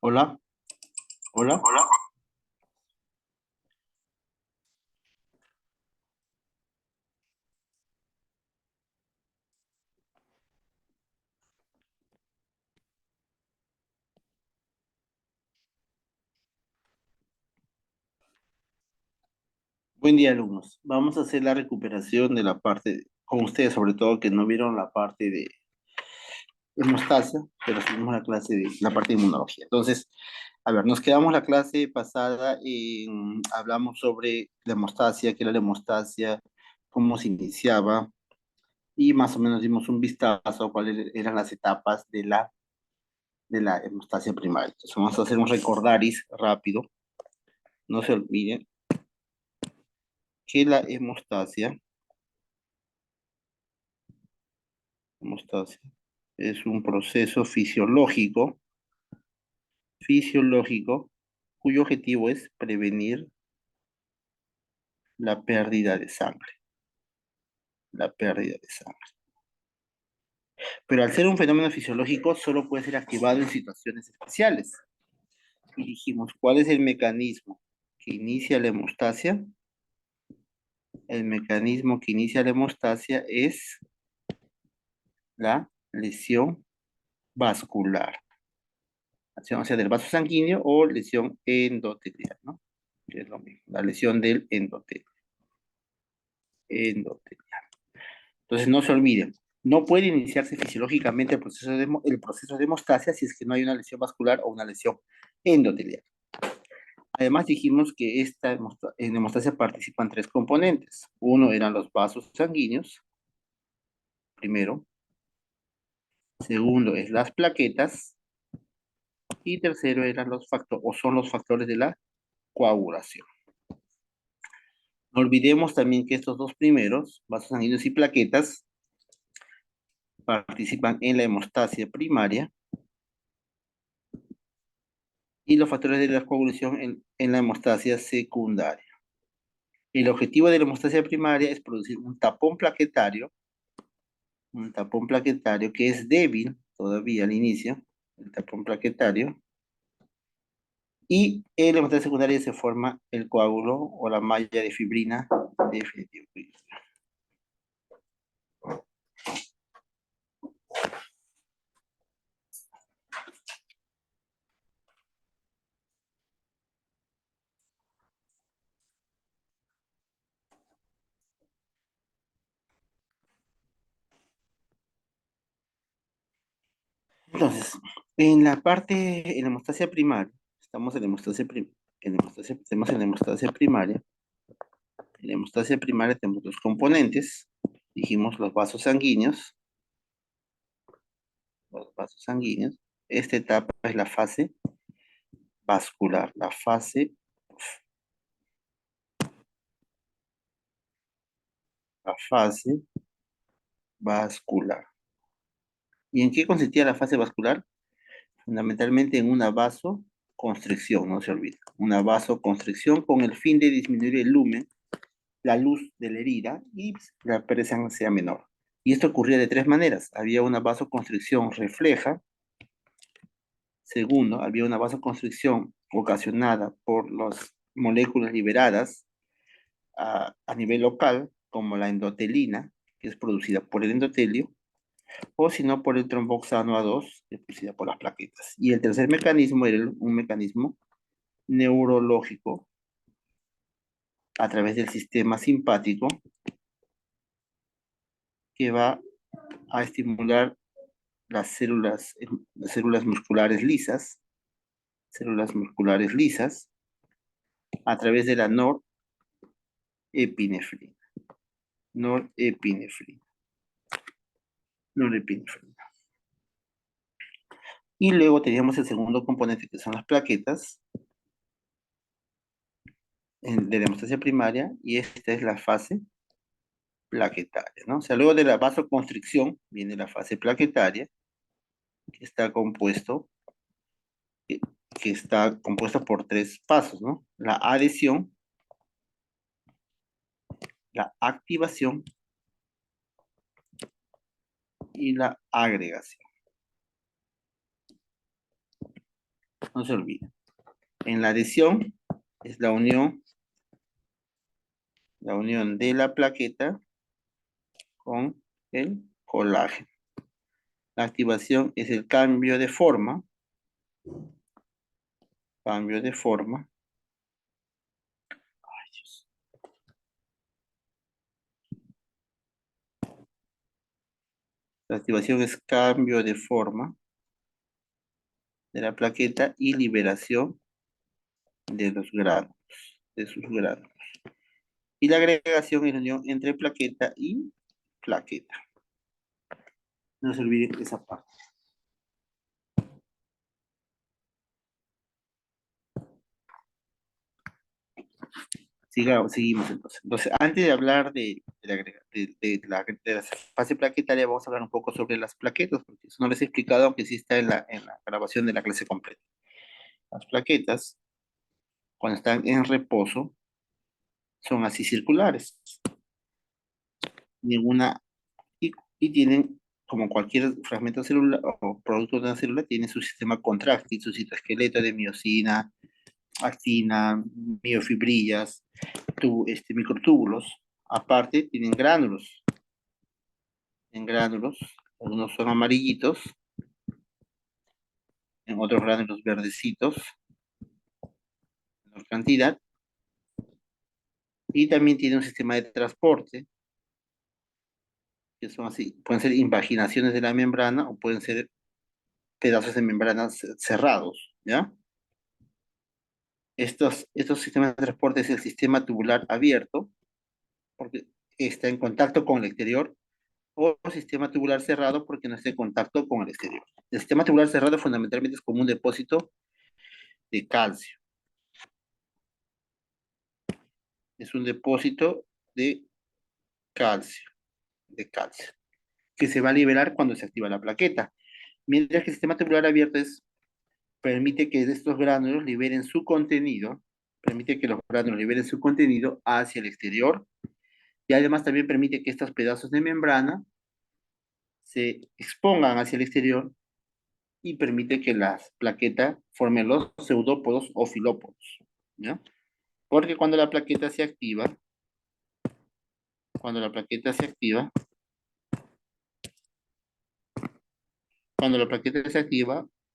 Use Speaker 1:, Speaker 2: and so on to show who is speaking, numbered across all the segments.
Speaker 1: Hola, hola.
Speaker 2: Hola.
Speaker 1: Buen día, alumnos. Vamos a hacer la recuperación de la parte, con ustedes sobre todo que no vieron la parte de hemostasia, pero seguimos la clase de la parte de inmunología. Entonces, a ver, nos quedamos la clase pasada en, hablamos sobre la hemostasia, qué era la hemostasia, cómo se iniciaba y más o menos dimos un vistazo a cuáles eran las etapas de la hemostasia primaria. Entonces, vamos a hacer un recordaris rápido. No se olviden que la hemostasia es un proceso fisiológico, cuyo objetivo es prevenir la pérdida de sangre, la pérdida de sangre. Pero al ser un fenómeno fisiológico, solo puede ser activado en situaciones especiales. Y dijimos, ¿cuál es el mecanismo que inicia la hemostasia? El mecanismo que inicia la hemostasia es la lesión vascular, o sea, del vaso sanguíneo o lesión endotelial, ¿no? Que es lo mismo, la lesión del endotelial. Entonces no se olviden, no puede iniciarse fisiológicamente el proceso de hemostasia si es que no hay una lesión vascular o una lesión endotelial. Además dijimos que en hemostasia participan tres componentes. Uno eran los vasos sanguíneos, primero. Segundo es las plaquetas. Y tercero eran los factores, o son los factores de la coagulación. No olvidemos también que estos dos primeros, vasos sanguíneos y plaquetas, participan en la hemostasia primaria y los factores de la coagulación en la hemostasia secundaria. El objetivo de la hemostasia primaria es producir un tapón plaquetario que es débil todavía al inicio, el tapón plaquetario, y en la hemostasia secundaria se forma el coágulo o la malla de fibrina definitiva. Entonces, en la hemostasia primaria, estamos en la tenemos en la hemostasia primaria. En la hemostasia primaria tenemos dos componentes, dijimos los vasos sanguíneos. Esta etapa es la fase vascular, la fase vascular. ¿Y en qué consistía la fase vascular? Fundamentalmente en una vasoconstricción, no se olvide, una vasoconstricción con el fin de disminuir el lumen, la luz de la herida y la presión sea menor. Y esto ocurría de tres maneras. Había una vasoconstricción refleja. Segundo, había una vasoconstricción ocasionada por las moléculas liberadas a nivel local, como la endotelina, que es producida por el endotelio, o si no por el tromboxano A2, que es producida por las plaquetas. Y el tercer mecanismo era un mecanismo neurológico a través del sistema simpático que va a estimular las células musculares lisas, a través de la norepinefrina, norepinefrina, norepinefrina. Y luego teníamos el segundo componente que son las plaquetas de la hemostasia primaria y esta es la fase plaquetaria, ¿no? O sea, luego de la vasoconstricción viene la fase plaquetaria que está compuesto que, que está compuesta por tres pasos, ¿no? La adhesión, la activación y la agregación. No se olviden. En la adhesión es la unión de la plaqueta con el colágeno. La activación es el cambio de forma. Ay, Dios. La activación es cambio de forma de la plaqueta y liberación de los granos, de sus granos. Y la agregación es la unión entre plaqueta y plaqueta. No se olviden esa parte. Seguimos entonces. Entonces, antes de hablar de la fase plaquetaria, vamos a hablar un poco sobre las plaquetas, porque eso no les he explicado, aunque sí está en la grabación de la clase completa. Las plaquetas, cuando están en reposo, son así circulares. Ninguna, y tienen, como cualquier fragmento celular o producto de una célula, tiene su sistema contráctil, su citoesqueleto de miosina, actina, miofibrillas, microtúbulos. Aparte, tienen gránulos. En gránulos, algunos son amarillitos, en otros gránulos verdecitos, en menor cantidad, y también tiene un sistema de transporte, que son así, pueden ser invaginaciones de la membrana o pueden ser pedazos de membrana cerrados, ¿ya? Estos sistemas de transporte es el sistema tubular abierto, porque está en contacto con el exterior, o sistema tubular cerrado, porque no está en contacto con el exterior. El sistema tubular cerrado fundamentalmente es como un depósito de calcio. Es un depósito de calcio, que se va a liberar cuando se activa la plaqueta. Mientras que el sistema tubular abierto permite que estos gránulos liberen su contenido, permite que los gránulos liberen su contenido hacia el exterior, y además también permite que estos pedazos de membrana se expongan hacia el exterior y permite que la plaqueta forme los pseudópodos o filópodos, ¿ya? Porque cuando la plaqueta se activa, cuando la plaqueta se activa,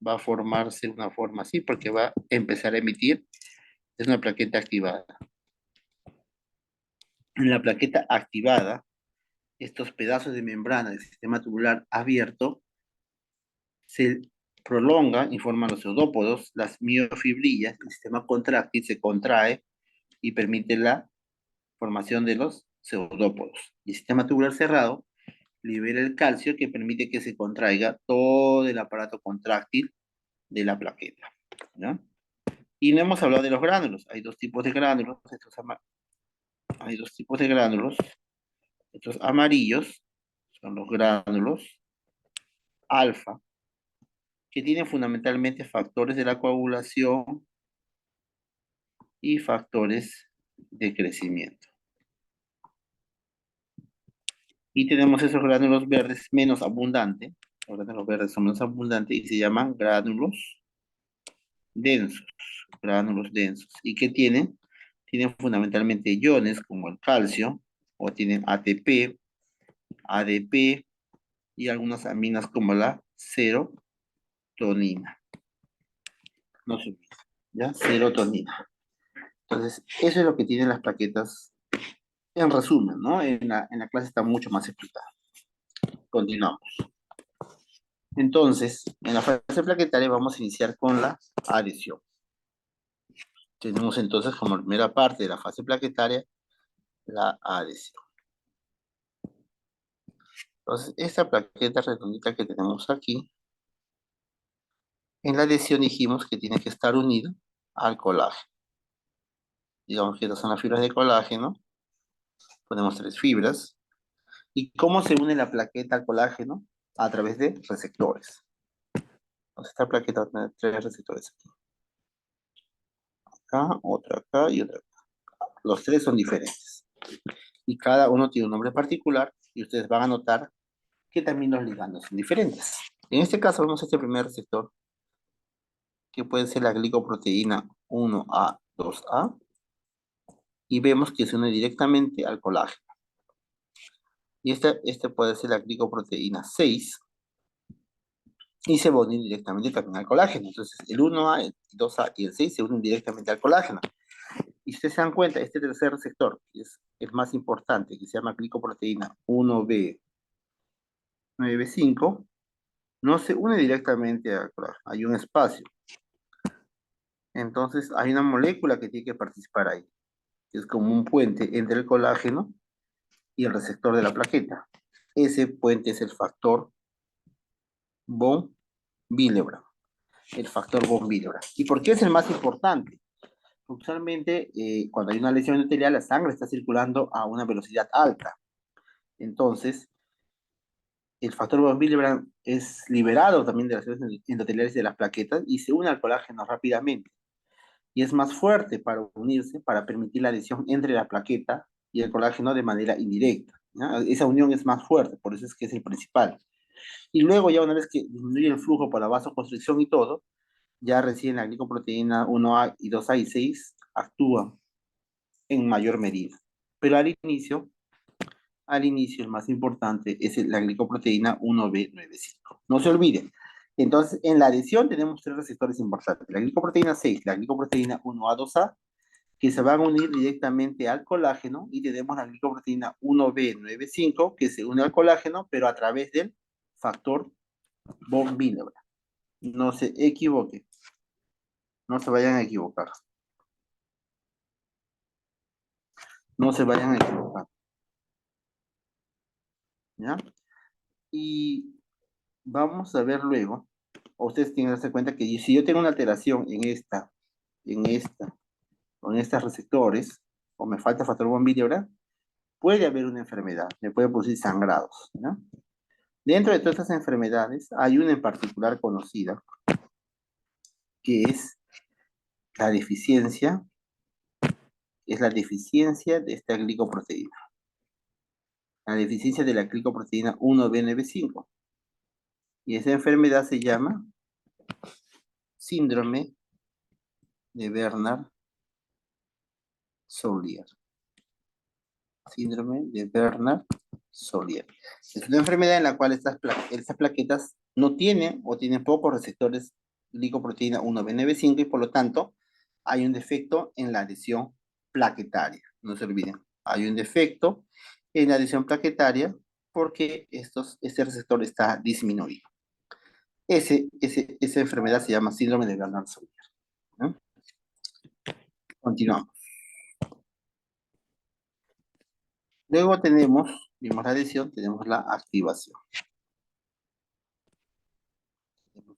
Speaker 1: va a formarse una forma así, porque va a empezar a emitir, es una plaqueta activada. En la plaqueta activada, estos pedazos de membrana del sistema tubular abierto se prolongan y forman los pseudópodos, las miofibrillas, el sistema contráctil se contrae y permite la formación de los pseudópodos. Y el sistema tubular cerrado libera el calcio que permite que se contraiga todo el aparato contráctil de la plaqueta, ¿no? Y no hemos hablado de los gránulos. Hay dos tipos de gránulos. Hay dos tipos de gránulos. Estos amarillos son los gránulos alfa, que tienen fundamentalmente factores de la coagulación y factores de crecimiento. Y tenemos esos gránulos verdes menos abundantes. Los gránulos verdes son menos abundantes y se llaman gránulos densos. Gránulos densos. ¿Y qué tienen? Tienen fundamentalmente iones como el calcio, o tienen ATP, ADP y algunas aminas como la serotonina. No se olviden, ¿ya? Serotonina. Entonces, eso es lo que tienen las plaquetas en resumen, ¿no? En la clase está mucho más explicado. Continuamos. Entonces, en la fase plaquetaria vamos a iniciar con la adhesión. Tenemos entonces como primera parte de la fase plaquetaria la adhesión. Entonces, esta plaqueta redondita que tenemos aquí, en la adhesión dijimos que tiene que estar unido al colágeno. Digamos que estas son las fibras de colágeno. Ponemos tres fibras. ¿Y cómo se une la plaqueta al colágeno? A través de receptores. Entonces, esta plaqueta va a tener tres receptores aquí. Acá, otra acá y otra acá. Los tres son diferentes. Y cada uno tiene un nombre particular y ustedes van a notar que también los ligandos son diferentes. En este caso vemos este primer receptor que puede ser la glicoproteína 1A, 2A, y vemos que se une directamente al colágeno. Y este puede ser la glicoproteína 6, y se va a unir directamente también al colágeno. Entonces, el 1A, el 2A y el 6 se unen directamente al colágeno. Y si ustedes se dan cuenta, este tercer receptor, que es el más importante, que se llama glicoproteína 1B95, no se une directamente al colágeno, hay un espacio. Entonces, hay una molécula que tiene que participar ahí, que es como un puente entre el colágeno y el receptor de la plaqueta. Ese puente es el factor von Willebrand. El factor von Willebrand. ¿Y por qué es el más importante? Usualmente, cuando hay una lesión endotelial, la sangre está circulando a una velocidad alta. Entonces, el factor von Willebrand es liberado también de las células endoteliales de las plaquetas y se une al colágeno rápidamente. Y es más fuerte para unirse, para permitir la adhesión entre la plaqueta y el colágeno de manera indirecta, ¿no? Esa unión es más fuerte, por eso es que es el principal. Y luego ya una vez que disminuye el flujo por la vasoconstricción y todo, ya recién la glicoproteína 1A y 2A y 6 actúan en mayor medida. Pero al inicio el más importante es la glicoproteína 1B95. No se olviden. Entonces, en la adhesión tenemos tres receptores importantes. La glicoproteína 6, la glicoproteína 1A2A, que se van a unir directamente al colágeno, y tenemos la glicoproteína 1B95, que se une al colágeno, pero a través del factor von Willebrand. No se equivoquen, no se vayan a equivocar, no se vayan a equivocar, ¿ya? Y vamos a ver luego, ustedes tienen que darse cuenta que si yo tengo una alteración en esta, o en estos receptores, o me falta factor von Willebrand, puede haber una enfermedad, me puede producir sangrados, ¿no? Dentro de todas estas enfermedades, hay una en particular conocida, que es la deficiencia de esta glicoproteína, la deficiencia de la glicoproteína 1B95. Y esa enfermedad se llama síndrome de Bernard-Soulier. Síndrome de Bernard-Soulier. Es una enfermedad en la cual estas plaquetas no tienen o tienen pocos receptores glicoproteína 1B95, y por lo tanto hay un defecto en la adhesión plaquetaria. No se olviden, hay un defecto en la adhesión plaquetaria porque este receptor está disminuido. Esa enfermedad se llama síndrome de Bernard-Soulier, ¿no? Continuamos. Luego vimos la adhesión, tenemos la activación.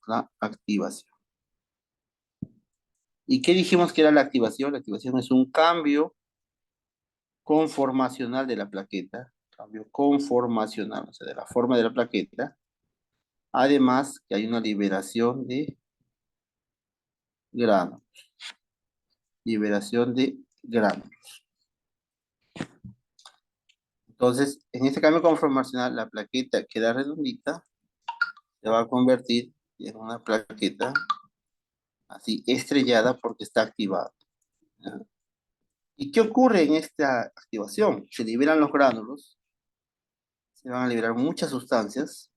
Speaker 1: La activación. ¿Y qué dijimos que era la activación? La activación es un cambio conformacional de la plaqueta, cambio conformacional, o sea, de la forma de la plaqueta. Además, que hay una liberación de grano. Liberación de grano. Entonces, en este cambio conformacional, la plaqueta queda redondita, se va a convertir en una plaqueta así estrellada porque está activada, ¿ya? ¿Y qué ocurre en esta activación? Se liberan los gránulos, se van a liberar muchas sustancias,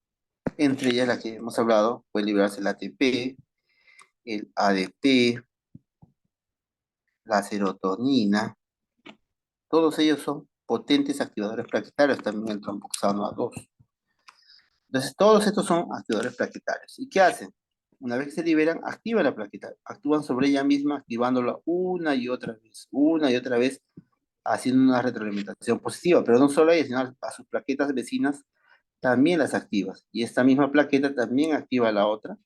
Speaker 1: entre ellas las que hemos hablado, puede liberarse el ATP, el ADP, la serotonina, todos ellos son potentes activadores plaquetarios, también el tromboxano A2. Entonces, todos estos son activadores plaquetarios. ¿Y qué hacen? Una vez que se liberan, activan la plaqueta, actúan sobre ella misma, activándola una y otra vez, haciendo una retroalimentación positiva, pero no solo a ella, sino a sus plaquetas vecinas también las activas. Y esta misma plaqueta también activa a la otra,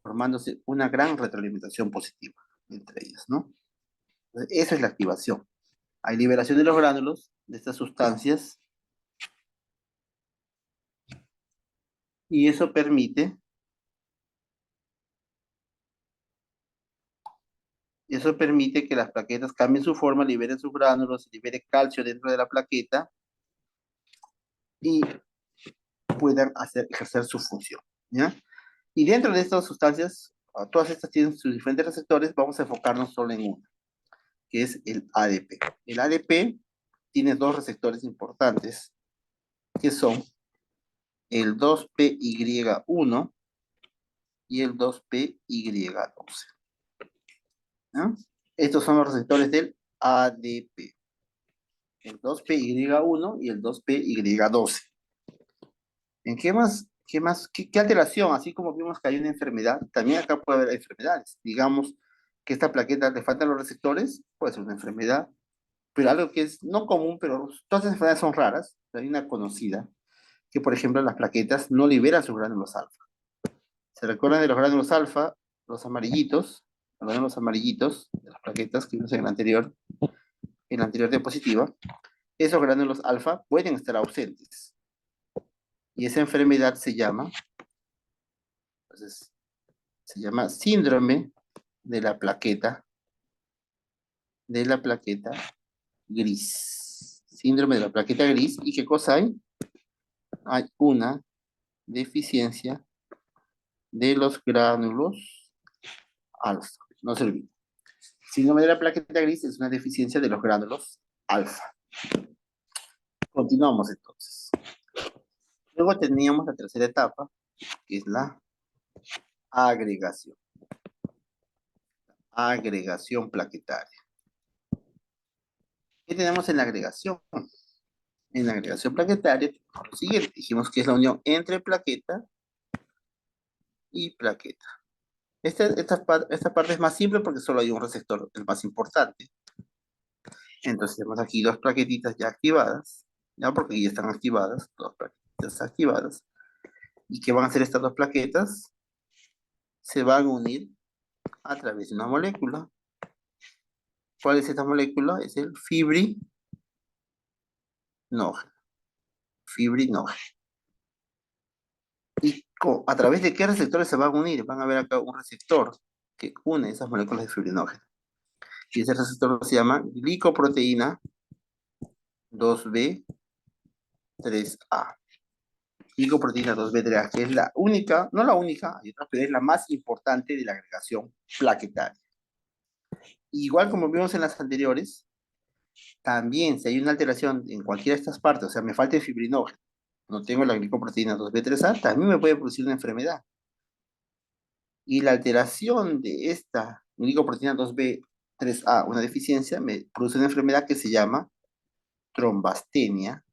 Speaker 1: formándose una gran retroalimentación positiva entre ellas, ¿no? Entonces, eso es la activación. Hay liberación de los gránulos, de estas sustancias, y eso permite que las plaquetas cambien su forma, liberen sus gránulos, libere calcio dentro de la plaqueta y puedan ejercer su función, ¿ya? Y dentro de estas sustancias, todas estas tienen sus diferentes receptores, vamos a enfocarnos solo en uno, que es el ADP. El ADP tiene dos receptores importantes, que son el 2PY1 y el 2PY12. ¿No? Estos son los receptores del ADP. El 2PY1 y el 2PY12. ¿En qué más? ¿Qué alteración? Así como vimos que hay una enfermedad, también acá puede haber enfermedades. Digamos que esta plaqueta le faltan los receptores, puede ser una enfermedad, pero algo que es no común, pero todas las enfermedades son raras. Hay una conocida, que por ejemplo las plaquetas no liberan sus gránulos alfa. ¿Se recuerdan de los gránulos alfa? Los amarillitos, los gránulos amarillitos de las plaquetas que vimos en la anterior diapositiva. Esos gránulos alfa pueden estar ausentes. Y esa enfermedad se llama, entonces, se llama síndrome de la plaqueta gris. Síndrome de la plaqueta gris. ¿Y qué cosa hay? Hay una deficiencia de los gránulos alfa. No se olvide. Síndrome de la plaqueta gris es una deficiencia de los gránulos alfa. Continuamos entonces. Luego teníamos la tercera etapa, que es la agregación. Agregación plaquetaria. ¿Qué tenemos en la agregación? En la agregación plaquetaria, lo siguiente, dijimos que es la unión entre plaqueta y plaqueta. Esta parte es más simple porque solo hay un receptor, el más importante. Entonces tenemos aquí dos plaquetitas ya activadas, ya porque ya están activadas, dos plaquetitas activadas. ¿Y qué van a hacer estas dos plaquetas? Se van a unir a través de una molécula. ¿Cuál es esta molécula? Es el fibrinógeno. Fibrinógeno. ¿Y a través de qué receptores se van a unir? Van a ver acá un receptor que une esas moléculas de fibrinógeno. Y ese receptor se llama glicoproteína 2B3A. Glicoproteína 2B3A, que es la única, no la única, hay otras, pero es la más importante de la agregación plaquetaria. Igual como vimos en las anteriores, también si hay una alteración en cualquiera de estas partes, o sea, me falta el fibrinógeno, no tengo la glicoproteína 2B3A, también me puede producir una enfermedad. Y la alteración de esta glicoproteína 2B3A, una deficiencia, me produce una enfermedad que se llama trombastenia,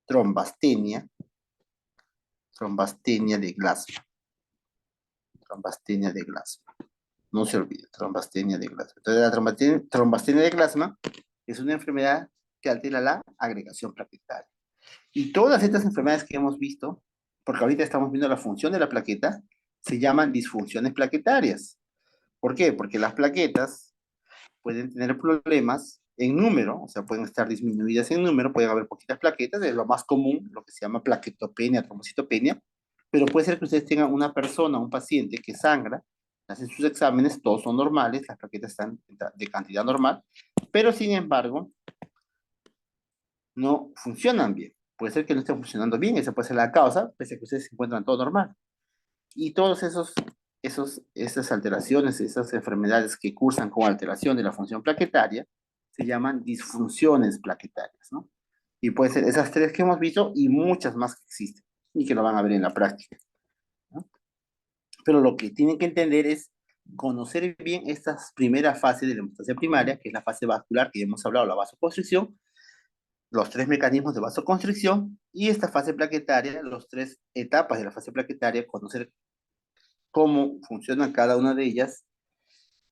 Speaker 1: trombastenia, trombastenia de Glasma. Trombastenia de Glasma. No se olvide, trombastenia de Glasma. Entonces, la trombastenia de Glasma es una enfermedad que altera la agregación plaquetaria. Y todas estas enfermedades que hemos visto, porque ahorita estamos viendo la función de la plaqueta, se llaman disfunciones plaquetarias. ¿Por qué? Porque las plaquetas pueden tener problemas en número, o sea, pueden estar disminuidas en número, pueden haber poquitas plaquetas, es lo más común, lo que se llama plaquetopenia, trombocitopenia, pero puede ser que ustedes tengan una persona, un paciente que sangra, hacen sus exámenes, todos son normales, las plaquetas están de cantidad normal, pero sin embargo, no funcionan bien. Puede ser que no estén funcionando bien, esa puede ser la causa, pese a que ustedes se encuentran todo normal. Y todos esas alteraciones, esas enfermedades que cursan con alteración de la función plaquetaria, se llaman disfunciones plaquetarias, ¿no? Y puede ser esas tres que hemos visto y muchas más que existen y que lo van a ver en la práctica, ¿no? Pero lo que tienen que entender es conocer bien estas primeras fases de la hemostasia primaria, que es la fase vascular, que ya hemos hablado, la vasoconstricción, los tres mecanismos de vasoconstricción, y esta fase plaquetaria, las tres etapas de la fase plaquetaria, conocer cómo funciona cada una de ellas,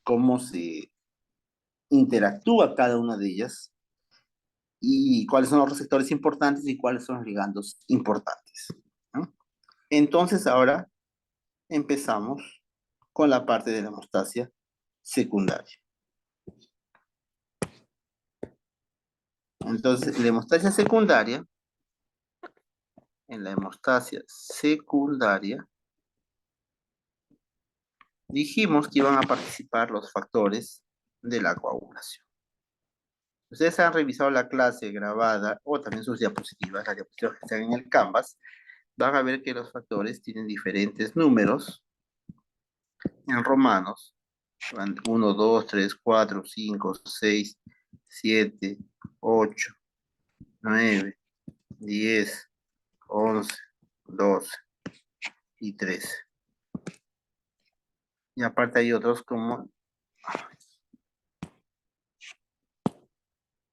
Speaker 1: cómo se interactúa cada una de ellas, y cuáles son los receptores importantes y cuáles son los ligandos importantes, ¿no? Entonces ahora empezamos con la parte de la hemostasia secundaria. Entonces, en la hemostasia secundaria, dijimos que iban a participar los factores de la coagulación. Ustedes han revisado la clase grabada o también sus diapositivas, las diapositivas que están en el Canvas, van a ver que los factores tienen diferentes números En romanos, van 1, 2, 3, 4, 5, 6, 7, 8, 9, 10, 11, 12 y 13. Y aparte hay otros como,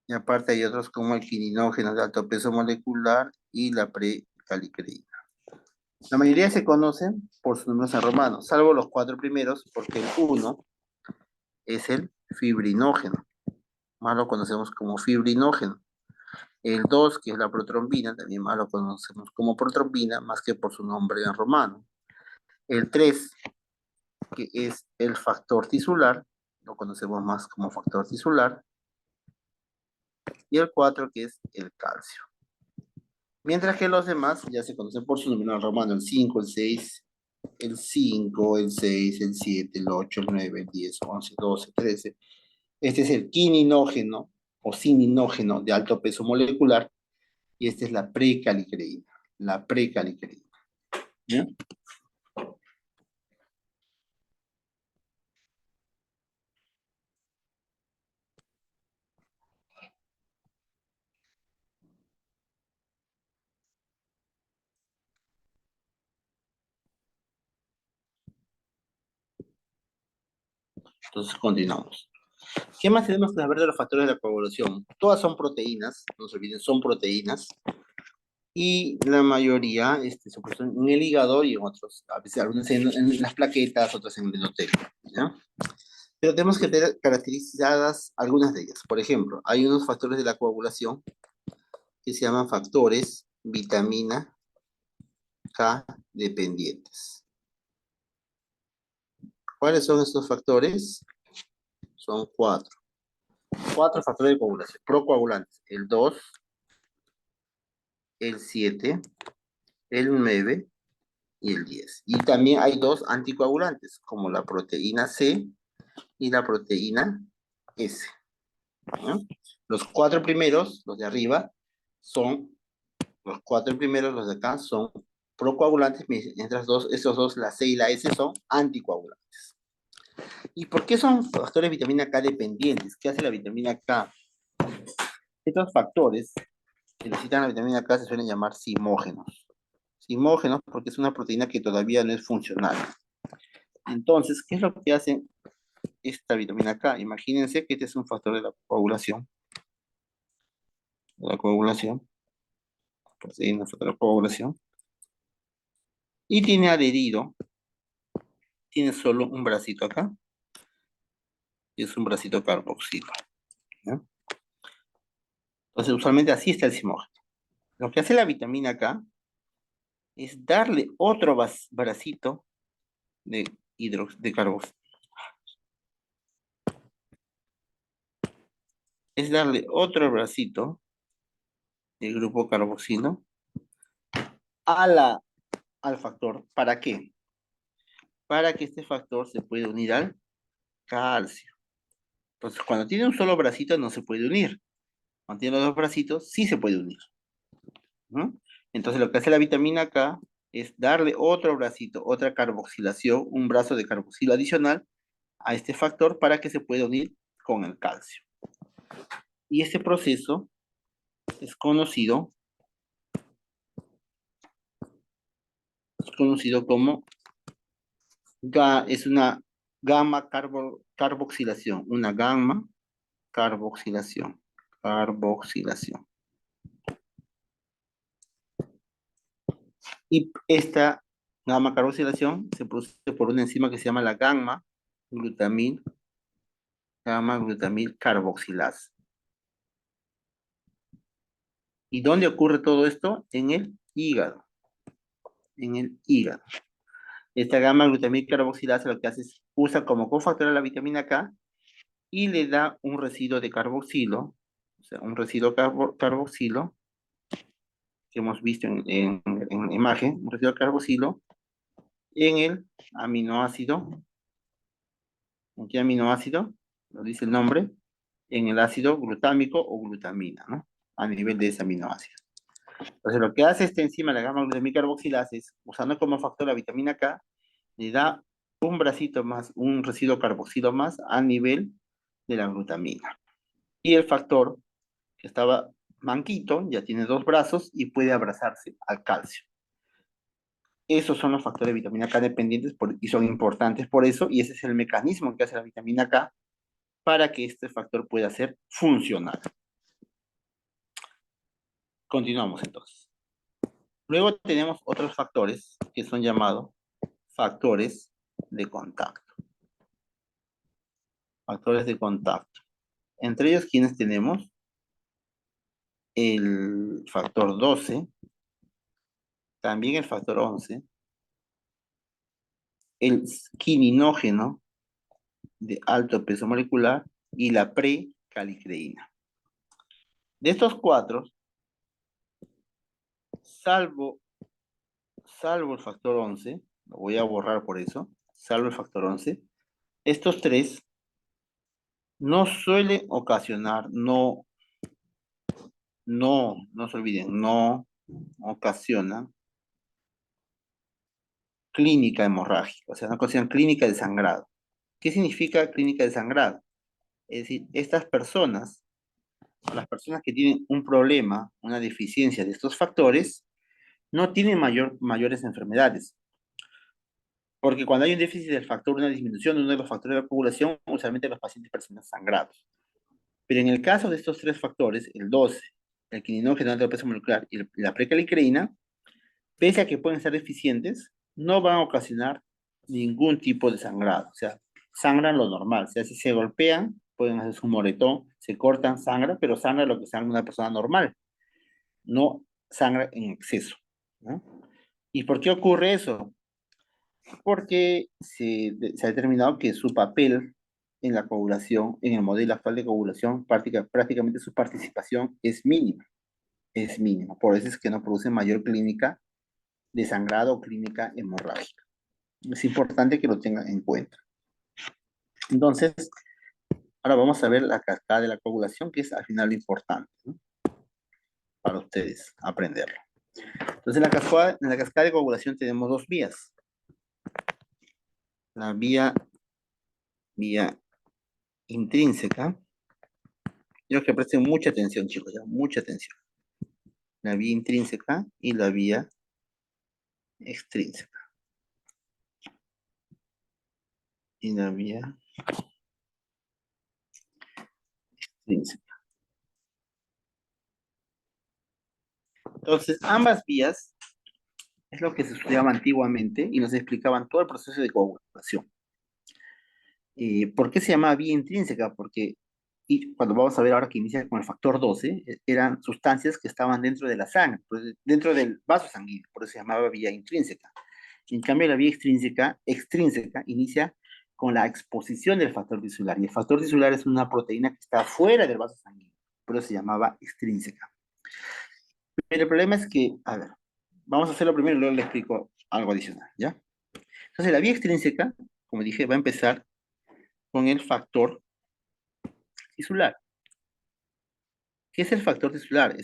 Speaker 1: el quininógeno de alto peso molecular y la precalicreína. La mayoría se conocen por sus números en romanos, salvo los 4 primeros, porque el 1 es el fibrinógeno, más lo conocemos como fibrinógeno. El 2, que es la protrombina, también más lo conocemos como protrombina, más que por su nombre en romano. El 3, que es el factor tisular, lo conocemos más como factor tisular. Y el 4, que es el calcio. Mientras que los demás ya se conocen por su número en romano, el 5, el 6, el 5, el 6, el 7, el 8, el 9, el 10, 11, 12, 13. Este es el quininógeno o sininógeno de alto peso molecular y esta es la precalicreína. La precalicreína. ¿Ya? Entonces continuamos. ¿Qué más tenemos que saber de los factores de la coagulación? Todas son proteínas, no se olviden, son proteínas. Y la mayoría se producen en el hígado y en otros, a veces algunas en las plaquetas, otras en el endotelio, ¿ya? Pero tenemos que tener caracterizadas algunas de ellas. Por ejemplo, hay unos factores de la coagulación que se llaman factores vitamina K dependientes. ¿Cuáles son estos factores? Son cuatro. Cuatro factores de coagulación, procoagulantes. El 2, el 7, el 9 y el 10. Y también hay dos anticoagulantes, como la proteína C y la proteína S. ¿No? Los cuatro primeros, los de arriba, son, los cuatro primeros, los de acá, son procoagulantes, mientras esos dos, la C y la S, son anticoagulantes. ¿Y por qué son factores de vitamina K dependientes? ¿Qué hace la vitamina K? Estos factores que necesitan la vitamina K se suelen llamar simógenos. Simógenos porque es una proteína que todavía no es funcional. Entonces, ¿qué es lo que hace esta vitamina K? Imagínense que este es un factor de la coagulación. De la coagulación. Proteína, factor de la coagulación. Y tiene adherido, tiene solo un bracito acá. Y es un bracito carboxilo. ¿Ya? Entonces, usualmente así está el simógeno. Lo que hace la vitamina K es darle otro bracito de de carboxilo. Es darle otro bracito del grupo carboxilo a al factor. ¿Para qué? Para que este factor se pueda unir al calcio. Entonces, cuando tiene un solo bracito no se puede unir. Cuando tiene los dos bracitos, sí se puede unir. ¿No? Entonces, lo que hace la vitamina K es darle otro bracito, otra carboxilación, un brazo de carboxilo adicional a este factor para que se pueda unir con el calcio. Y este proceso es conocido es una gamma carboxilación, una gamma carboxilación, carboxilación. Y esta gamma carboxilación se produce por una enzima que se llama la gamma glutamil carboxilasa. ¿Y dónde ocurre todo esto? En el hígado. En el hígado. Esta gamma glutamil carboxilasa lo que hace es usa como cofactor a la vitamina K y le da un residuo de carboxilo, o sea, un residuo carboxilo que hemos visto en la imagen, un residuo de carboxilo en el aminoácido. ¿En qué aminoácido? Lo dice el nombre. En el ácido glutámico o glutamina, ¿no? A nivel de ese aminoácido. Entonces, lo que hace esta enzima, la gamma glutamina carboxilasa, es, usando como factor la vitamina K, le da un bracito más, un residuo carboxilo más a nivel de la glutamina. Y el factor que estaba manquito ya tiene dos brazos y puede abrazarse al calcio. Esos son los factores de vitamina K dependientes y son importantes por eso, y ese es el mecanismo que hace la vitamina K para que este factor pueda ser funcional. Continuamos entonces. Luego tenemos otros factores que son llamados factores de contacto. Factores de contacto. Entre ellos, ¿quiénes tenemos? El factor 12, también el factor 11, el quininógeno de alto peso molecular y la precalicreína. De estos cuatro, salvo el factor 11, lo voy a borrar por eso, salvo el factor 11, estos tres no suelen ocasionar, no se olviden, no ocasionan clínica hemorrágica, o sea, no ocasionan clínica de sangrado. ¿Qué significa clínica de sangrado? Es decir, estas personas, las personas que tienen un problema, una deficiencia de estos factores, no tienen mayores enfermedades. Porque cuando hay un déficit del factor, una disminución de uno de los factores de la coagulación, usualmente los pacientes presentan sangrados. Pero en el caso de estos tres factores, el 12, el quininógeno de peso molecular y la precalicreína, pese a que pueden ser deficientes, no van a ocasionar ningún tipo de sangrado. O sea, sangran lo normal. O sea, si se golpean, pueden hacer su moretón, se cortan, sangra, pero sangra lo que sangra una persona normal. No sangra en exceso, ¿no? ¿Y por qué ocurre eso? Porque se ha determinado que su papel en la coagulación, en el modelo actual de coagulación, prácticamente su participación es mínima. Es mínima. Por eso es que no produce mayor clínica de sangrado o clínica hemorrágica. Es importante que lo tengan en cuenta. Entonces, ahora vamos a ver la cascada de la coagulación, que es al final lo importante, ¿no? Para ustedes aprenderlo. Entonces, en la cascada de coagulación tenemos dos vías. La vía intrínseca. Quiero que presten mucha atención, chicos, ya, mucha atención. La vía intrínseca y la vía extrínseca. Y la vía extrínseca. Entonces, ambas vías es lo que se estudiaba antiguamente y nos explicaban todo el proceso de coagulación. ¿Por qué se llama vía intrínseca? Porque y cuando vamos a ver ahora que inicia con el factor 12, eran sustancias que estaban dentro de la sangre, pues, dentro del vaso sanguíneo, por eso se llamaba vía intrínseca. En cambio, la vía extrínseca inicia con la exposición del factor tisular, y el factor tisular es una proteína que está fuera del vaso sanguíneo, por eso se llamaba extrínseca. Pero el problema es que, a ver, vamos a hacerlo primero y luego le explico algo adicional, ¿ya? Entonces, la vía extrínseca, como dije, va a empezar con el factor tisular. ¿Qué es el factor tisular?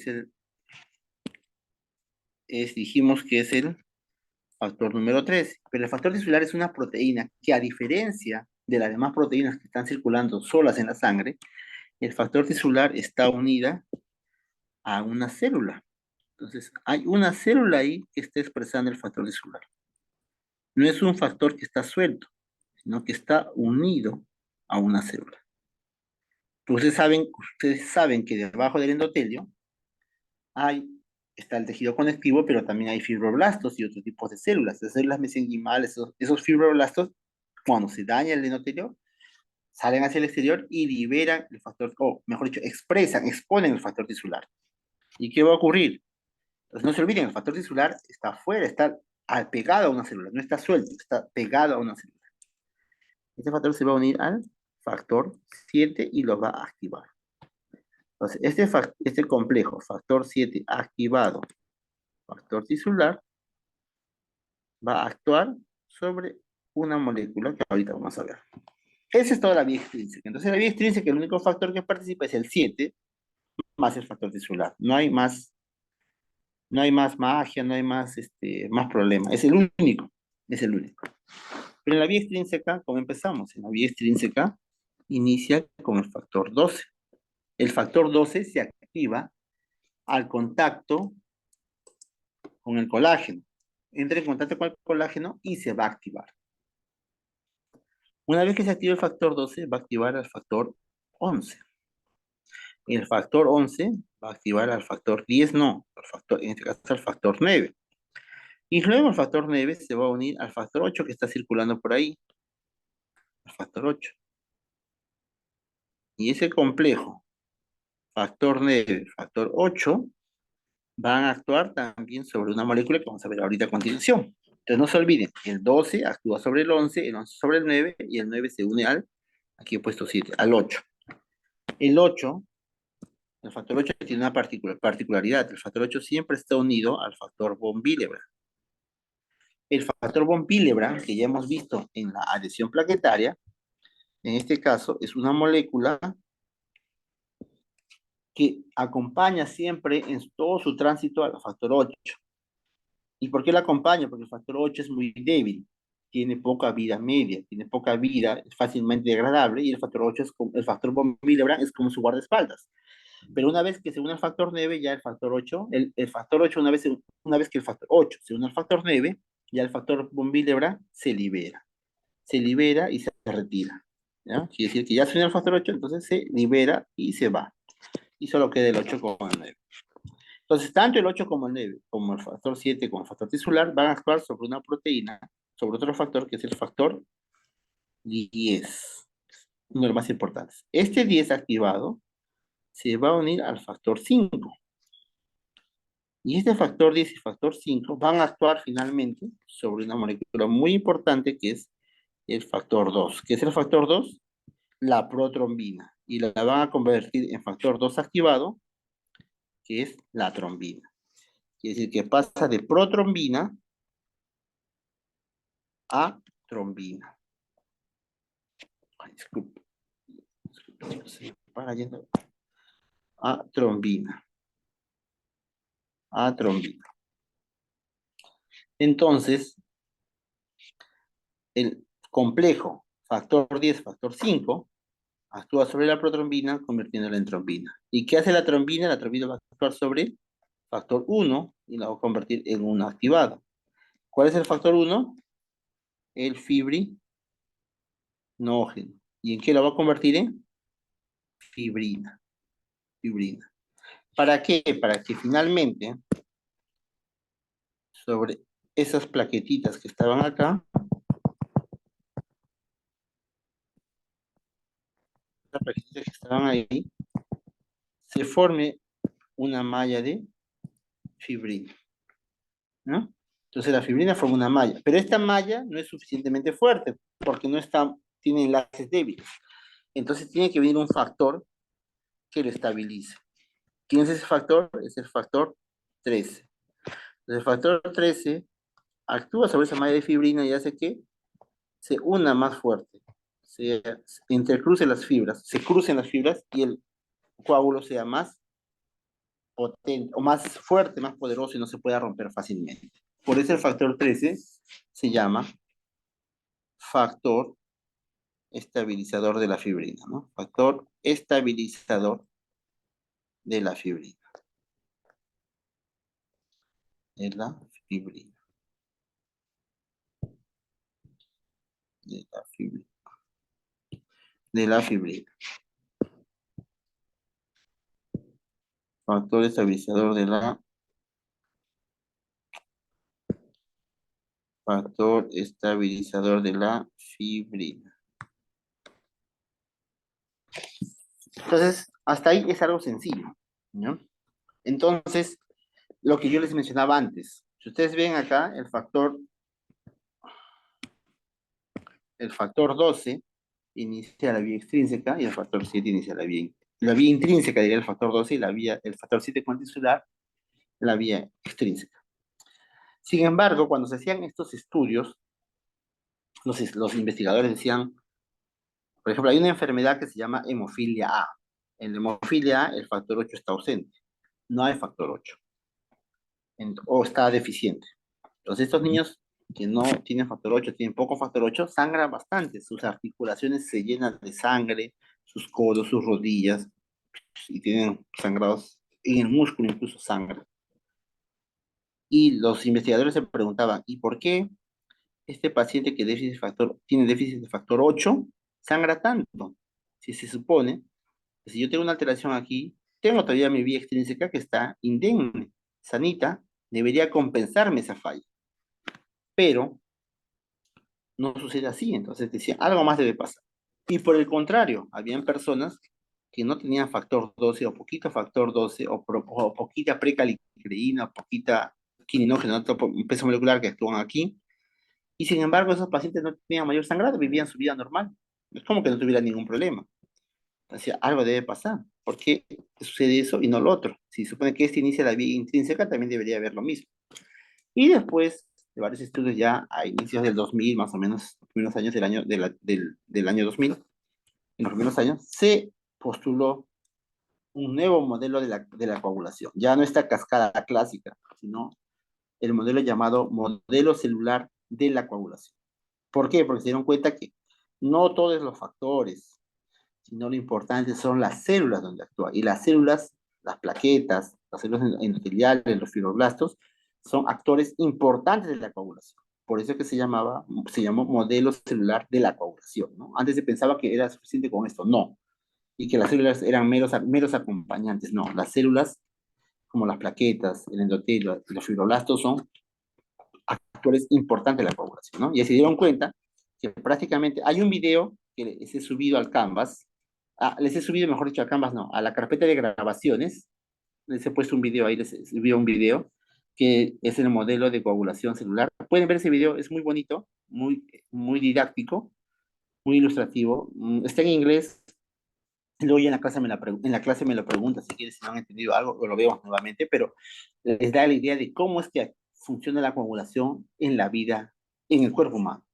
Speaker 1: Dijimos que es el factor número 3, pero el factor tisular es una proteína que, a diferencia de las demás proteínas que están circulando solas en la sangre, el factor tisular está unida a una célula. Entonces, hay una célula ahí que está expresando el factor tisular. No es un factor que está suelto, sino que está unido a una célula. Ustedes saben que debajo del endotelio está el tejido conectivo, pero también hay fibroblastos y otros tipos de células. Las células mesenquimales, esos fibroblastos, cuando se daña el endotelio, salen hacia el exterior y liberan el factor, o mejor dicho, exponen el factor tisular. ¿Y qué va a ocurrir? Pues no se olviden, el factor tisular está afuera, está pegado a una célula, no está suelto, está pegado a una célula. Este factor se va a unir al factor 7 y lo va a activar. Entonces, este complejo, factor 7 activado, factor tisular, va a actuar sobre una molécula que ahorita vamos a ver. Esa es toda la vía extrínseca. Entonces, la vía extrínseca, el único factor que participa es el 7 más el factor tisular. No hay más magia, no hay más, más problema. Es el único. Pero en la vía extrínseca, ¿cómo empezamos? En la vía extrínseca inicia con el factor 12. El factor 12 se activa al contacto con el colágeno. Entra en contacto con el colágeno y se va a activar. Una vez que se activa el factor 12, va a activar al factor 11. El factor 11 va a activar al factor 10, no, en este caso al factor 9. Y luego el factor 9 se va a unir al factor 8 que está circulando por ahí, al factor 8. Y ese complejo, factor 9, factor 8, van a actuar también sobre una molécula que vamos a ver ahorita a continuación. Entonces no se olviden, el 12 actúa sobre el 11 sobre el 9, y el 9 se une al, aquí he puesto 7, al 8. El 8, el factor 8 tiene una particularidad, el factor 8 siempre está unido al factor von Willebrand. El factor von Willebrand, que ya hemos visto en la adhesión plaquetaria, en este caso es una molécula que acompaña siempre en todo su tránsito al factor 8. ¿Y por qué la acompaña? Porque el factor 8 es muy débil, tiene poca vida media, tiene poca vida, es fácilmente degradable, y el factor 8 es como, el factor von Willebrand es como su guardaespaldas. Pero una vez que se une al factor 9, ya el factor 8, el factor 8, una vez que el factor 8 se une al factor 9, ya el factor von Willebrand se libera. Se libera y se retira. ¿Ya? Quiere decir que ya se unió al factor 8, entonces se libera y se va. Y solo queda el 8 como el 9. Entonces, tanto el 8 como el 9, como el factor 7, como el factor tisular, van a actuar sobre una proteína, sobre otro factor, que es el factor 10, uno de los más importantes. Este 10 activado se va a unir al factor 5. Y este factor 10 y factor 5 van a actuar finalmente sobre una molécula muy importante que es el factor 2. ¿Qué es el factor 2? La protrombina. Y la van a convertir en factor 2 activado, que es la trombina. Quiere decir que pasa de protrombina a trombina. Ay, disculpe. Se para yendo a trombina. A trombina. Entonces, el complejo factor 10, factor 5, actúa sobre la protrombina convirtiéndola en trombina. ¿Y qué hace la trombina? La trombina va a actuar sobre factor 1 y la va a convertir en una activada. ¿Cuál es el factor 1? El fibrinógeno. ¿Y en qué la va a convertir? En fibrina. Fibrina. ¿Para qué? Para que finalmente sobre esas plaquetitas que estaban acá, las plaquetitas que estaban ahí, se forme una malla de fibrina, ¿no? Entonces la fibrina forma una malla, pero esta malla no es suficientemente fuerte porque no está, tiene enlaces débiles. Entonces tiene que venir un factor que lo estabilice. ¿Quién es ese factor? Es el factor 13. Entonces, el factor 13 actúa sobre esa malla de fibrina y hace que se una más fuerte, se intercruce las fibras, se crucen las fibras y el coágulo sea más potente, o más fuerte, más poderoso y no se pueda romper fácilmente. Por eso el factor 13 se llama factor estabilizador de la fibrina, ¿no? Factor estabilizador de la fibrina. De la fibrina. De la fibrina. De la fibrina. Factor estabilizador de la factor estabilizador de la fibrina. Entonces, hasta ahí es algo sencillo, ¿no? Entonces, lo que yo les mencionaba antes, si ustedes ven acá, el factor 12 inicia la vía extrínseca y el factor 7 inicia la vía intrínseca, diría el factor 12, y el factor 7 cuantisular, la vía extrínseca. Sin embargo, cuando se hacían estos estudios, los investigadores decían, por ejemplo, hay una enfermedad que se llama hemofilia A. En la hemofilia A, el factor 8 está ausente. No hay factor 8. O está deficiente. Entonces, estos niños que no tienen factor 8, tienen poco factor 8, sangran bastante. Sus articulaciones se llenan de sangre, sus codos, sus rodillas, y tienen sangrados en el músculo, incluso sangre. Y los investigadores se preguntaban, ¿y por qué este paciente que tiene déficit de factor 8 sangra tanto? Si se supone que si yo tengo una alteración aquí, tengo todavía mi vía extrínseca que está indemne, sanita, debería compensarme esa falla. Pero no sucede así, entonces decía, algo más debe pasar. Y por el contrario, habían personas que no tenían factor 12 o poquito factor 12 o poquita precalicreína o poquita quininógeno, otro peso molecular que actúan aquí, y sin embargo esos pacientes no tenían mayor sangrado, vivían su vida normal. Es como que no tuvieran ningún problema. Decía, algo debe pasar. ¿Por qué sucede eso y no lo otro? Si supone que este inicia la vía intrínseca, también debería haber lo mismo. Y después de varios estudios ya a inicios del 2000, más o menos, los primeros años del año 2000, en los primeros años, se postuló un nuevo modelo de la coagulación. Ya no esta cascada clásica, sino el modelo llamado modelo celular de la coagulación. ¿Por qué? Porque se dieron cuenta que no todos los factores, sino lo importante son las células donde actúa. Y las células, las plaquetas, las células endoteliales, los fibroblastos, son actores importantes de la coagulación. Por eso es que se llamó modelo celular de la coagulación, ¿no? Antes se pensaba que era suficiente con esto, no. Y que las células eran meros acompañantes, no. Las células, como las plaquetas, el endotelio, los fibroblastos, son actores importantes de la coagulación, ¿no? Y se dieron cuenta que prácticamente hay un video que les he subido al Canvas, les he subido, mejor dicho, al Canvas, no, a la carpeta de grabaciones, les he puesto un video ahí, les he subido un video que es el modelo de coagulación celular. Pueden ver ese video, es muy bonito, muy didáctico, muy ilustrativo. Está en inglés, luego ya en la clase me lo pregunta si quieres, si no han entendido algo, o lo vemos nuevamente, pero les da la idea de cómo es que funciona la coagulación en la vida, en el cuerpo humano,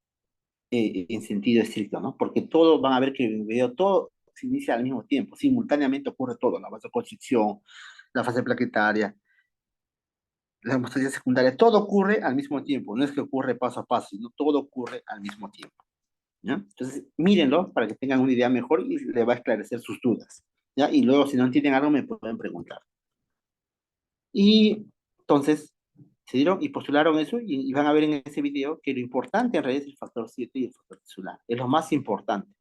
Speaker 1: en sentido estricto, ¿no? Porque todo, van a ver que en el video todo se inicia al mismo tiempo, simultáneamente ocurre todo, la vasoconstricción, la fase plaquetaria, la hemostasia secundaria, todo ocurre al mismo tiempo, no es que ocurre paso a paso, sino todo ocurre al mismo tiempo, ¿ya? Entonces, mírenlo para que tengan una idea mejor y le va a esclarecer sus dudas, ¿ya? Y luego, si no entienden algo, me pueden preguntar. Y entonces, se dieron y postularon eso y van a ver en ese video que lo importante en realidad es el factor 7 y el factor celular, es lo más importante.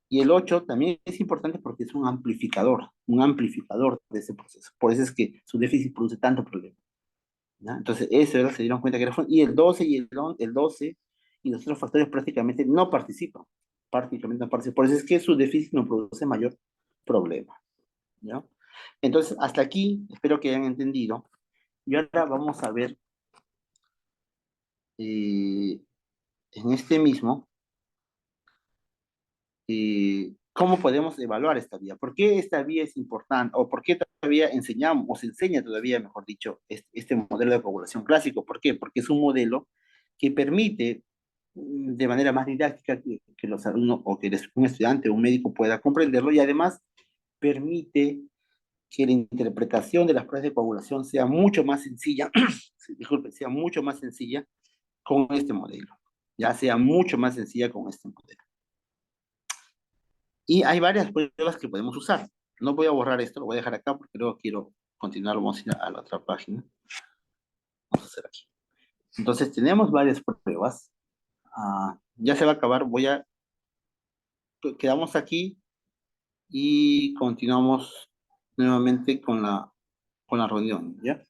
Speaker 1: Y el 8 también es importante porque es un amplificador de ese proceso. Por eso es que su déficit produce tanto problema, ¿ya? Entonces, eso era, se dieron cuenta que era. Y el 12 el 12 y los otros factores prácticamente no participan. Prácticamente no participan. Por eso es que su déficit no produce mayor problema, ¿ya? Entonces, hasta aquí, espero que hayan entendido. Y ahora vamos a ver en este mismo cómo podemos evaluar esta vía. ¿Por qué esta vía es importante? ¿O por qué todavía enseñamos, o se enseña todavía, mejor dicho, este modelo de población clásico? ¿Por qué? Porque es un modelo que permite de manera más didáctica que los alumnos o que un estudiante o un médico pueda comprenderlo y además permite que la interpretación de las pruebas de coagulación sea mucho más sencilla, disculpe, sea mucho más sencilla con este modelo, ya sea mucho más sencilla con este modelo. Y hay varias pruebas que podemos usar. No voy a borrar esto, lo voy a dejar acá porque luego quiero continuar, vamos a ir a la otra página. Vamos a hacer aquí. Entonces tenemos varias pruebas. Ya se va a acabar, quedamos aquí y continuamos nuevamente con la reunión, ¿ya?